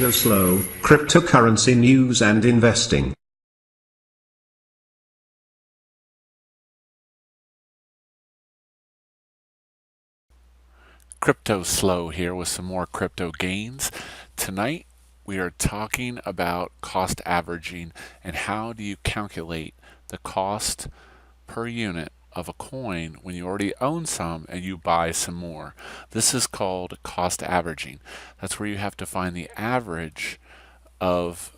CryptoSLO, cryptocurrency news and investing. CryptoSLO here with some more crypto gains. Tonight we are talking about cost averaging and how do you calculate the cost per unit of a coin when you already own some and you buy some more. This is called cost averaging. That's where you have to find the average of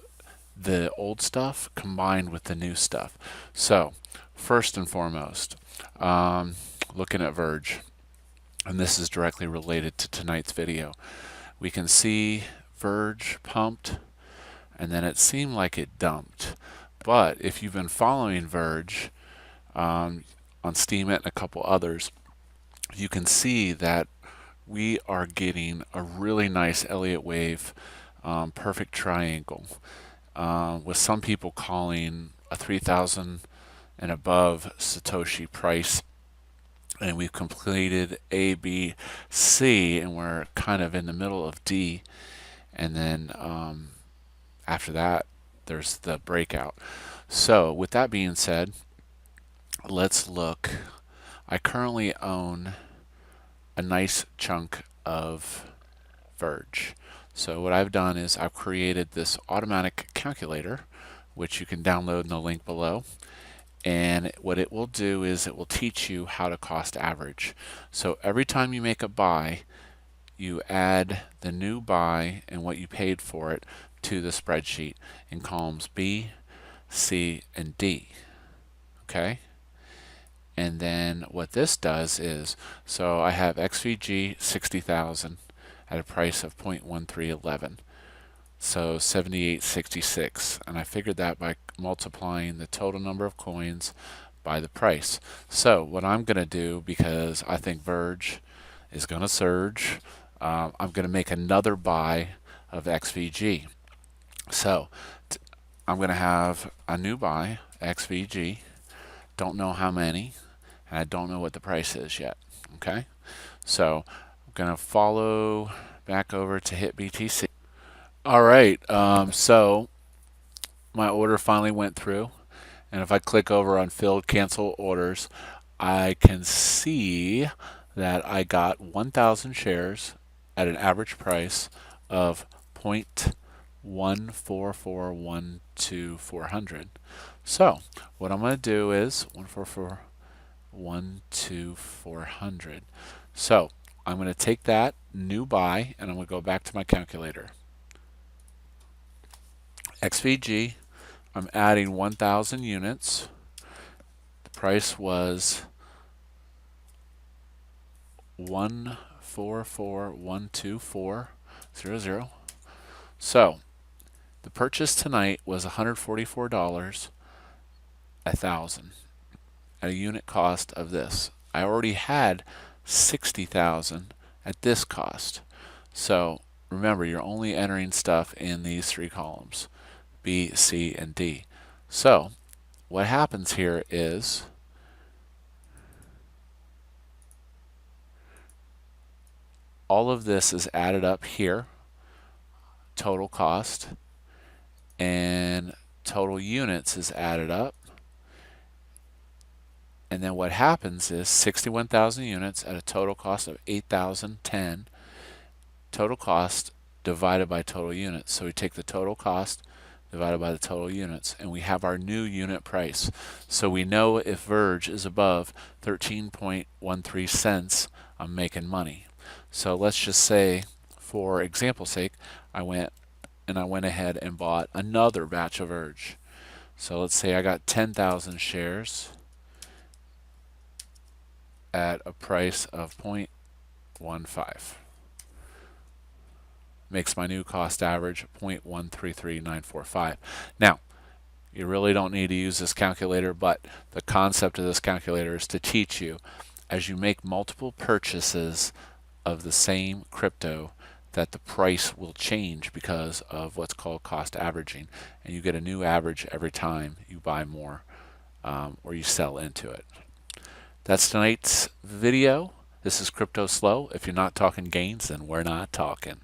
the old stuff combined with the new stuff. So first and foremost, looking at Verge, and this is directly related to tonight's video. We can see Verge pumped and then it seemed like it dumped. But if you've been following Verge on Steemit and a couple others, you can see that we are getting a really nice Elliott wave, perfect triangle, with some people calling a 3,000 and above Satoshi price. And we've completed A, B, C, and we're kind of in the middle of D. And then after that, there's the breakout. So with that being said, let's look. I currently own a nice chunk of Verge. So what I've done is I've created this automatic calculator, which you can download in the link below. And what it will do is it will teach you how to cost average. So every time you make a buy, you add the new buy and what you paid for it to the spreadsheet in columns B, C, and D. Okay? And then what this does is, so I have XVG 60,000 at a price of 0.1311. So 78.66, and I figured that by multiplying the total number of coins by the price. So what I'm going to do, because I think Verge is going to surge, I'm going to make another buy of XVG. So I'm going to have a new buy, XVG, don't know how many, and I don't know what the price is yet. Okay, so I'm going to follow back over to hit BTC. All right, so my order finally went through, and if I click over on filled cancel orders, I can see that I got 1,000 shares at an average price of 0.14412,400. So what I'm going to do is 144,124,400. So I'm going to take that new buy and I'm going to go back to my calculator. XVG, I'm adding 1,000 units. The price was 144,124,000. So the purchase tonight was $144, 1,000 at a unit cost of this. I already had 60,000 at this cost. So remember, you're only entering stuff in these three columns: B, C, and D. So what happens here is all of this is added up here, total cost, and total units is added up. And then what happens is 61,000 units at a total cost of 8,010, total cost divided by total units. So we take the total cost divided by the total units, and we have our new unit price. So we know if Verge is above 13.13 cents, I'm making money. So let's just say, for example's sake, I went ahead and bought another batch of Verge. So let's say I got 10,000 shares at a price of 0.15. Makes my new cost average 0.133945. Now, you really don't need to use this calculator, but the concept of this calculator is to teach you, as you make multiple purchases of the same crypto, that the price will change because of what's called cost averaging, and you get a new average every time you buy more or you sell into it. That's tonight's video. This is CryptoSLO. If you're not talking gains, then we're not talking.